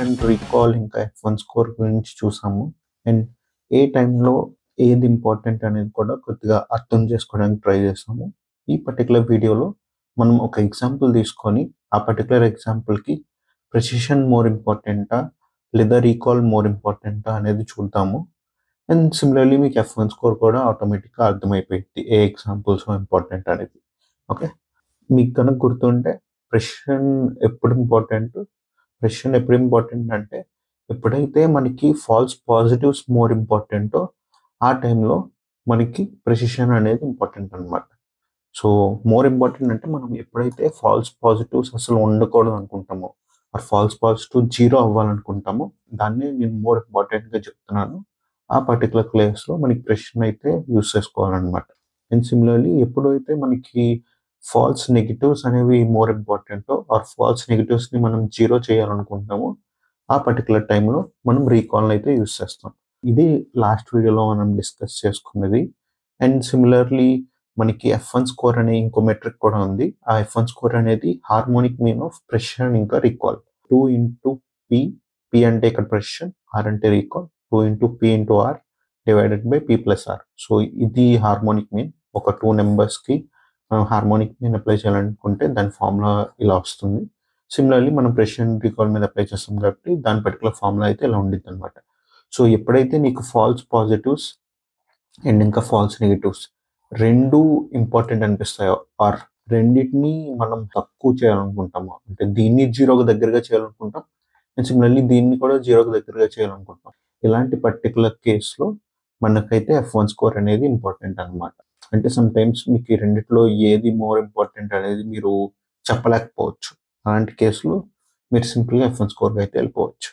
Precision, recall ఇంకా F1 score గురించి చూసాము. అండ్ ఏ టైంలో ఏది ఇంపార్టెంట్ అనేది కూడా కొద్దిగా అర్థం చేసుకోవడానికి ట్రై చేసాము. ఈ పర్టికులర్ వీడియోలో మనం ఒక ఎగ్జాంపుల్ తీసుకొని ఆ పర్టికులర్ ఎగ్జాంపుల్కి ప్రెసిషన్ మోర్ ఇంపార్టెంటా లేదా రీకాల్ మోర్ ఇంపార్టెంటా అనేది చూద్దాము. అండ్ సిమిలర్లీ మీకు F1 స్కోర్ కూడా ఆటోమేటిక్గా అర్థమైపోయింది ఏ ఎగ్జాంపుల్స్ ఇంపార్టెంట్ అనేది. ఓకే, మీకు కనుక గుర్తుంటే ప్రెసిషన్ ఎప్పుడు ఇంపార్టెంట్ అంటే ఎప్పుడైతే మనకి ఫాల్స్ పాజిటివ్స్ మోర్ ఇంపార్టెంటో ఆ టైంలో మనకి ప్రెసిషన్ అనేది ఇంపార్టెంట్ అనమాట. సో మోర్ ఇంపార్టెంట్ అంటే మనం ఎప్పుడైతే ఫాల్స్ పాజిటివ్స్ అసలు ఉండకూడదు అనుకుంటామో ఆర్ ఫాల్స్ పాజిటివ్ 0 అవ్వాలనుకుంటామో దాన్ని నేను మోర్ ఇంపార్టెంట్గా చెప్తున్నాను. ఆ పర్టికులర్ ప్లేస్లో మనకి ప్రెసిషన్ అయితే యూస్ చేసుకోవాలన్నమాట. అండ్ సిమిలర్లీ ఎప్పుడైతే మనకి ఫాల్స్ నెగిటివ్స్ అనేవి మోర్ ఇంపార్టెంటో ఆర్ ఫాల్స్ నెగిటివ్స్ని మనం 0 చేయాలనుకుంటామో ఆ పర్టికులర్ టైంలో మనం రీకాల్ని అయితే యూస్ చేస్తాం. ఇది లాస్ట్ వీడియోలో మనం డిస్కస్ చేసుకున్నది. అండ్ సిమిలర్లీ మనకి F1 స్కోర్ అనే ఇంకో మెట్రిక్ కూడా ఉంది. ఆ F1 స్కోర్ అనేది హార్మోనిక్ మీన్ ఆఫ్ ప్రెసిషన్ ఇంకా రీకాల్. 2 ఇంటూ P, P అంటే ఇక్కడ ప్రెసిషన్, R అంటే recall, 2 into P into R divided by P plus R. So ఇది హార్మోనిక్ మీన్. ఒక 2 నెంబర్స్కి మనం హార్మోనిక్ మీన్ అప్లై చేయాలనుకుంటే దాని ఫార్ములా ఇలా వస్తుంది. సిమిలర్లీ మనం ప్రెసిషన్ రీకాల్ మీద అప్లై చేస్తాం కాబట్టి దాని పర్టికులర్ ఫార్ములా అయితే ఇలా ఉండిద్ది అనమాట. సో ఎప్పుడైతే నీకు ఫాల్స్ పాజిటివ్స్ అండ్ ఇంకా ఫాల్స్ నెగిటివ్స్ రెండు ఇంపార్టెంట్ అనిపిస్తాయో ఆర్ రెండింటిని మనం తక్కువ చేయాలనుకుంటాము, అంటే దీన్ని 0కి దగ్గరగా చేయాలనుకుంటాం అండ్ సిమిలర్లీ దీన్ని కూడా 0కి దగ్గరగా చేయాలనుకుంటాం, ఇలాంటి పర్టికులర్ కేసులో మనకైతే F1 స్కోర్ అనేది ఇంపార్టెంట్ అనమాట. అంటే సమ్ టైమ్స్ మీకు ఈ రెండిట్లో ఏది మోర్ ఇంపార్టెంట్ అనేది మీరు చెప్పలేకపోవచ్చు. అలాంటి కేసులో మీరు సింపుల్గా F1 స్కోర్కి అయితే వెళ్ళిపోవచ్చు.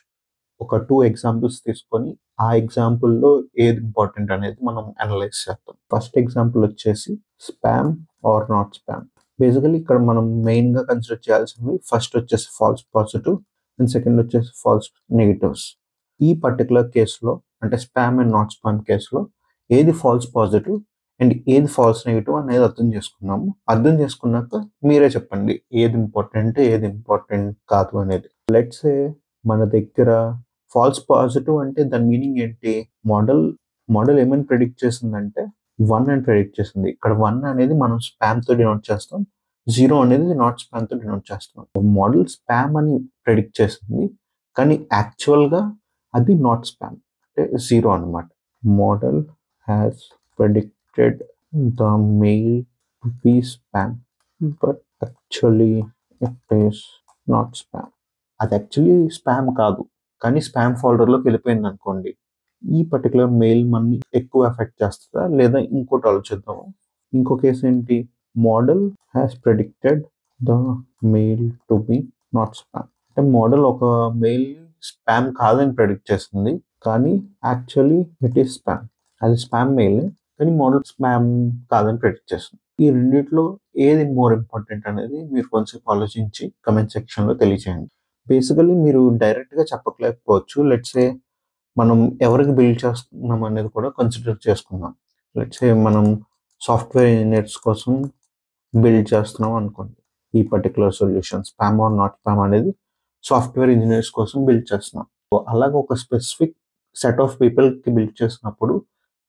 ఒక 2 ఎగ్జాంపుల్స్ తీసుకొని ఆ ఎగ్జాంపుల్లో ఏది ఇంపార్టెంట్ అనేది మనం అనలైజ్ చేద్దాం. ఫస్ట్ ఎగ్జాంపుల్ వచ్చేసి spam or not spam. Basically ఇక్కడ మనం మెయిన్గా కన్సిడర్ చేయాల్సినవి ఫస్ట్ వచ్చేసి ఫాల్స్ పాజిటివ్ అండ్ సెకండ్ వచ్చేసి ఫాల్స్ నెగిటివ్స్. ఈ పర్టికులర్ కేసులో అంటే స్పామ్ అండ్ నాట్ స్పామ్ కేసులో ఏది ఫాల్స్ పాజిటివ్ అండ్ ఏది ఫాల్స్ నెగిటివ్ అనేది అర్థం చేసుకున్నాము. అర్థం చేసుకున్నాక మీరే చెప్పండి ఏది ఇంపార్టెంట్ కాదు అనేది. లెట్స్ సే మన దగ్గర ఫాల్స్ పాజిటివ్ అంటే దాని మీనింగ్ ఏంటి? మోడల్ ఏమని ప్రెడిక్ట్ చేసిందంటే 1 అని ప్రెడిక్ట్ చేసింది. ఇక్కడ 1 అనేది మనం స్పామ్తో డినోట్ చేస్తాం, 0 అనేది నాట్ స్పామ్తో డినోట్ చేస్తాం. మోడల్ స్పామ్ అని ప్రెడిక్ట్ చేసింది కానీ యాక్చువల్గా అది నాట్ స్పామ్ అంటే 0 అనమాట. Model has predicted the mail to be spam but actually it is not spam. అది యాక్చువల్లీ స్పామ్ కాదు కానీ స్పామ్ ఫోల్డర్లోకి వెళ్ళిపోయింది అనుకోండి. ఈ పర్టికులర్ మెయిల్ మనని ఎక్కువ ఎఫెక్ట్ చేస్తుందా లేదా ఇంకోటి ఆలోచిద్దాము. ఇంకో కేసు ఏంటి? Model has predicted the mail to be not spam అంటే మోడల్ ఒక మెయిల్ స్పామ్ కాదని ప్రెడిక్ట్ చేస్తుంది కానీ యాక్చువల్లీ ఇట్ ఈస్ స్పామ్. అది స్పామ్ మెయిల్ కానీ మోడల్ స్పామ్ కాదని ప్రెడిక్ట్ చేస్తుంది. ఈ రెండిట్లో ఏది మోర్ ఇంపార్టెంట్ అనేది మీరు కొంచెం ఆలోచించి కమెంట్ సెక్షన్లో తెలియచేయండి. బేసికలీ మీరు డైరెక్ట్గా చెప్పలేకపోవచ్చు. లెట్సే మనం ఎవరికి బిల్డ్ చేస్తున్నాం అనేది కూడా కన్సిడర్ చేసుకుందాం. లెట్సే మనం సాఫ్ట్వేర్ ఇంజనీర్స్ కోసం బిల్డ్ చేస్తున్నాం అనుకోండి. ఈ particular solution spam or not spam అనేది సాఫ్ట్వేర్ ఇంజనీర్స్ కోసం బిల్డ్ చేస్తున్నాం. అలాగే ఒక స్పెసిఫిక్ సెట్ ఆఫ్ పీపుల్కి బిల్డ్ చేసినప్పుడు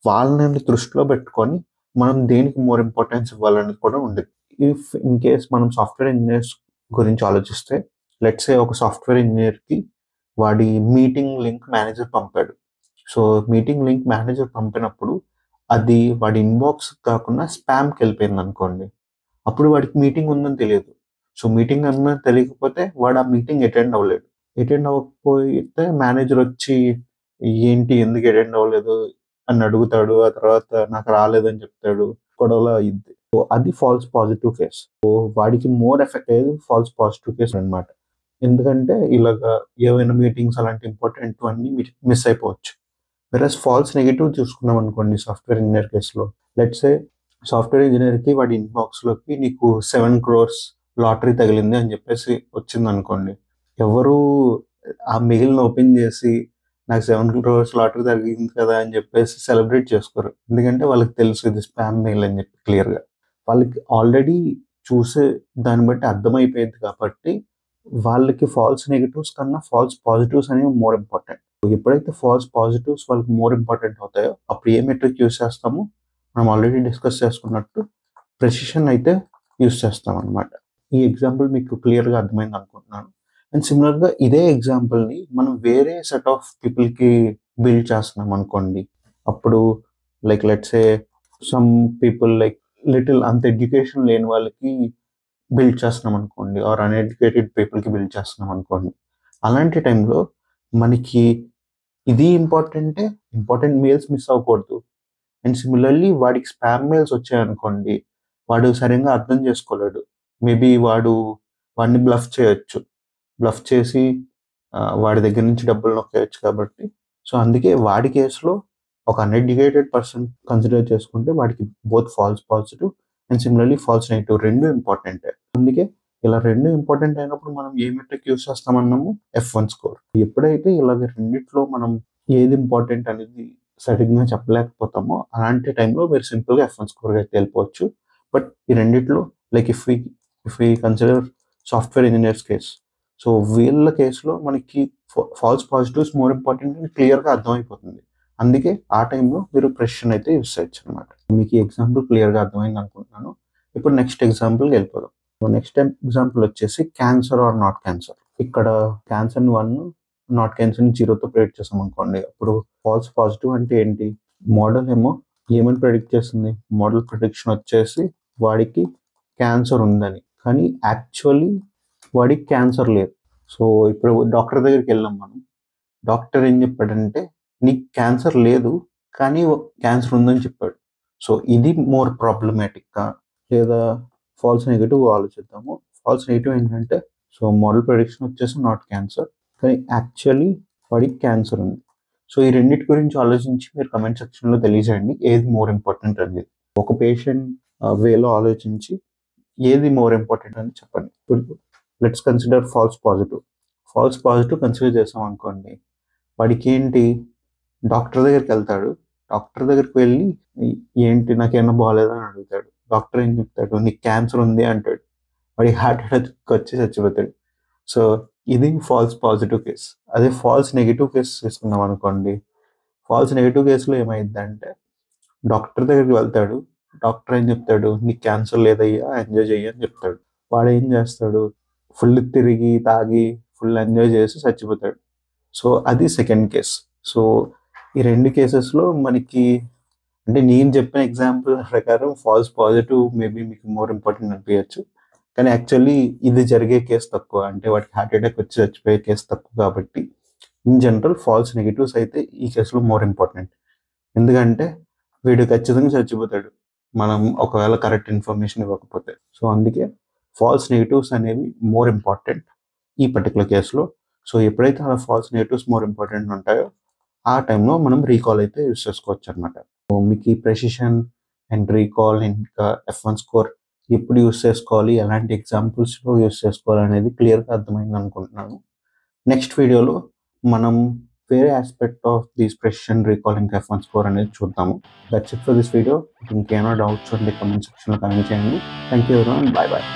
వాళ్ళని దృష్టిలో పెట్టుకొని మనం దేనికి మోర్ ఇంపార్టెన్స్ ఇవ్వాలని కూడా ఉండేది. ఇఫ్ ఇన్ కేస్ మనం సాఫ్ట్వేర్ ఇంజనీర్స్ గురించి ఆలోచిస్తే లెట్స్ సే ఒక సాఫ్ట్వేర్ ఇంజనీర్కి వాడి మీటింగ్ లింక్ మేనేజర్ పంపాడు. సో మీటింగ్ లింక్ మేనేజర్ పంపినప్పుడు అది వాడి ఇన్బాక్స్ కాకుండా స్పామ్కి వెళ్ళిపోయింది అనుకోండి. అప్పుడు వాడికి మీటింగ్ ఉందని తెలియదు. సో మీటింగ్ ఉందని తెలియకపోతే వాడు ఆ మీటింగ్ అటెండ్ అవ్వలేడు. అటెండ్ అవ్వకపోతే మేనేజర్ వచ్చి ఏంటి ఎందుకు అటెండ్ అవ్వలేదు అని అడుగుతాడు. ఆ తర్వాత నాకు రాలేదని చెప్తాడు, గొడవలో అయ్యిద్ది. సో అది ఫాల్స్ పాజిటివ్ కేస్. సో వాడికి మోర్ ఎఫెక్ట్ అయ్యేది ఫాల్స్ పాజిటివ్ కేస్ అనమాట. ఎందుకంటే ఇలాగా ఏవైనా మీటింగ్స్ అలాంటి ఇంపార్టెంట్ అన్నీ మిస్ అయిపోవచ్చు. వెరస్ ఫాల్స్ నెగిటివ్ చూసుకున్నాం అనుకోండి సాఫ్ట్వేర్ ఇంజనీర్ కేసులో. లెట్స్ సే సాఫ్ట్వేర్ ఇంజనీర్కి వాడి ఇన్బాక్స్లోకి నీకు 7 crores లాటరీ తగిలింది అని చెప్పేసి వచ్చింది అనుకోండి. ఎవరు ఆ మెయిల్ని ఓపెన్ చేసి నాకు 7 crores లాటరీ తగిలింది కదా అని చెప్పేసి సెలబ్రేట్ చేసుకోరు. ఎందుకంటే వాళ్ళకి తెలుసు ఇది స్పామ్ మెయిల్ అని చెప్పి క్లియర్గా. వాళ్ళకి ఆల్రెడీ చూసే దాన్ని బట్టి అర్థమైపోయింది కాబట్టి వాళ్ళకి ఫాల్స్ నెగిటివ్స్ కన్నా ఫాల్స్ పాజిటివ్స్ అనేవి మోర్ ఇంపార్టెంట్. ఎప్పుడైతే ఫాల్స్ పాజిటివ్స్ వాళ్ళకి మోర్ ఇంపార్టెంట్ అవుతాయో అప్పుడు ఏ మెట్రిక్ యూస్ చేస్తాము, మనం ఆల్రెడీ డిస్కస్ చేసుకున్నట్టు ప్రెసిషన్ అయితే యూస్ చేస్తాం అనమాట. ఈ ఎగ్జాంపుల్ మీకు క్లియర్గా అర్థమైంది అనుకుంటున్నాను. అండ్ సిమిలర్గా ఇదే ఎగ్జాంపుల్ని మనం వేరే సెట్ ఆఫ్ పీపుల్కి బిల్డ్ చేస్తున్నాం అనుకోండి. అప్పుడు like let's say some people like little అంత ఎడ్యుకేషన్ లేని వాళ్ళకి బిల్డ్ చేస్తున్నాం అనుకోండి, ఆర్ అన్ఎడ్యుకేటెడ్ పీపుల్కి బిల్డ్ చేస్తున్నాం అనుకోండి. అలాంటి టైంలో మనకి ఇది ఇంపార్టెంట్ మెయిల్స్ మిస్ అవ్వకూడదు. అండ్ సిమిలర్లీ వాడికి స్పామ్ మెయిల్స్ వచ్చాయనుకోండి, వాడు సరిగ్గా అర్థం చేసుకోలేడు. మేబీ వాడిని బ్లఫ్ చేయొచ్చు, బ్లఫ్ చేసి వాడి దగ్గర నుంచి డబ్బులు నొక్కేయచ్చు. కాబట్టి సో అందుకే వాడి కేసులో ఒక అన్ఎడ్యుకేటెడ్ పర్సన్ కన్సిడర్ చేసుకుంటే వాడికి both false positive and similarly false negative రెండు ఇంపార్టెంటే. అందుకే ఇలా రెండు ఇంపార్టెంట్ అయినప్పుడు మనం ఏ మెట్రిక్ యూస్ చేస్తామన్నాము, F1 స్కోర్. ఎప్పుడైతే ఇలాగ రెండిట్లో మనం ఏది ఇంపార్టెంట్ అనేది సరిగ్గా చెప్పలేకపోతామో అలాంటి టైంలో మీరు సింపుల్గా F1 స్కోర్గా అయితే వెళ్ళిపోవచ్చు. బట్ ఈ రెండిట్లో like if we consider software engineers case, so వీళ్ళ కేసులో మనకి ఫాల్స్ పాజిటివ్స్ మోర్ ఇంపార్టెంట్ అని క్లియర్గా అర్థమైపోతుంది. అందుకే ఆ టైంలో మీరు ప్రెసిషన్ అయితే యూస్ చేయొచ్చు అనమాట. మీకు ఈ ఎగ్జాంపుల్ క్లియర్గా అర్థమైంది అనుకుంటున్నాను. ఇప్పుడు నెక్స్ట్ ఎగ్జాంపుల్కి వెళ్ళిపోదాం. నెక్స్ట్ ఎగ్జాంపుల్ వచ్చేసి క్యాన్సర్ ఆర్ నాట్ క్యాన్సర్. ఇక్కడ క్యాన్సర్ని 1, నాట్ క్యాన్సర్ని 0తో ప్రెడిక్ట్ చేసాం అనుకోండి. అప్పుడు ఫాల్స్ పాజిటివ్ అంటే ఏంటి? మోడల్ ఏమో ఏమని ప్రెడిక్ట్ చేస్తుంది? మోడల్ ప్రిడిక్షన్ వచ్చేసి వాడికి క్యాన్సర్ ఉందని, కానీ యాక్చువల్లీ వాడికి క్యాన్సర్ లేదు. సో ఇప్పుడు డాక్టర్ దగ్గరికి వెళ్ళాం మనం. డాక్టర్ ఏం చెప్పాడంటే నీకు క్యాన్సర్ లేదు కానీ క్యాన్సర్ ఉందని చెప్పాడు. సో ఇది మోర్ ప్రాబ్లమాటిక్గా లేదా ఫాల్స్ నెగిటివ్ ఆలోచిద్దాము. ఫాల్స్ నెగిటివ్ ఏంటంటే సో మోడల్ ప్రెడిక్షన్ వచ్చేసి నాట్ క్యాన్సర్, కానీ యాక్చువల్లీ వాడికి క్యాన్సర్ ఉంది. సో ఈ రెండింటి గురించి ఆలోచించి మీరు కమెంట్ సెక్షన్లో తెలియజేయండి ఏది మోర్ ఇంపార్టెంట్ అనేది. ఒక పేషెంట్ వేలో ఆలోచించి ఏది మోర్ ఇంపార్టెంట్ అని చెప్పండి. ఇప్పుడు let's consider falls positive. Falls positive consider చేసాం అనుకోండి, వాడికి ఏంటి, డాక్టర్ దగ్గరికి వెళ్తాడు. డాక్టర్ దగ్గరికి వెళ్ళి ఏంటి నాకేమన్నా బాగాలేదని అడుగుతాడు. డాక్టర్ ఏం చెప్తాడు, నీకు క్యాన్సర్ ఉంది అంటాడు. వాడికి హార్ట్ అటాక్ వచ్చి చచ్చిపోతాడు. సో ఇది ఫాల్స్ పాజిటివ్ కేస్. అదే ఫాల్స్ నెగిటివ్ కేసు తీసుకున్నాం అనుకోండి, ఫాల్స్ నెగిటివ్ కేసులో ఏమైందంటే డాక్టర్ దగ్గరికి వెళ్తాడు. డాక్టర్ ఏం చెప్తాడు, నీకు క్యాన్సర్ లేదయ్యా, ఎంజాయ్ చెయ్యి అని చెప్తాడు. వాడు ఏం చేస్తాడు, ఫుల్ తిరిగి తాగి ఫుల్ ఎంజాయ్ చేసి చచ్చిపోతాడు. సో అది సెకండ్ కేస్. సో ఈ రెండు కేసెస్లో మనకి అంటే నేను చెప్పిన ఎగ్జాంపుల్ ప్రకారం ఫాల్స్ పాజిటివ్ మేబీ మీకు మోర్ ఇంపార్టెంట్ అనిపించచ్చు, కానీ యాక్చువల్లీ ఇది జరిగే కేసు తక్కువ. అంటే వాటికి హార్ట్ అటాక్ వచ్చి చచ్చిపోయే కేసు తక్కువ. కాబట్టి ఇన్ జనరల్ ఫాల్స్ నెగిటివ్స్ అయితే ఈ కేసులో మోర్ ఇంపార్టెంట్. ఎందుకంటే వీడు ఖచ్చితంగా చచ్చిపోతాడు మనం ఒకవేళ కరెక్ట్ ఇన్ఫర్మేషన్ ఇవ్వకపోతే. సో అందుకే ఫాల్స్ నెగిటివ్స్ అనేవి మోర్ ఇంపార్టెంట్ ఈ పర్టికులర్ కేసులో. సో ఎప్పుడైతే అలా ఫాల్స్ నెగిటివ్స్ మోర్ ఇంపార్టెంట్ ఉంటాయో ఆ టైంలో మనం రీకాల్ అయితే యూస్ చేసుకోవచ్చు అనమాట. మీకు ఈ ప్రెసిషన్ అండ్ రీకాల్ ఇంకా F1 స్కోర్ ఎప్పుడు యూస్ చేసుకోవాలి, ఎలాంటి ఎగ్జాంపుల్స్లో యూస్ చేసుకోవాలి అనేది క్లియర్గా అర్థమైంది అనుకుంటున్నాను. నెక్స్ట్ వీడియోలో మనం వేరే aspect of this precision, recall ఇంకా F1 స్కోర్ అనేది చూద్దాము. That's it for this video. ఇంకేమైనా డౌట్స్ ఉంటే కామెంట్ సెక్షన్లో కామెంట్ చేయండి. Thank you everyone. Bye bye.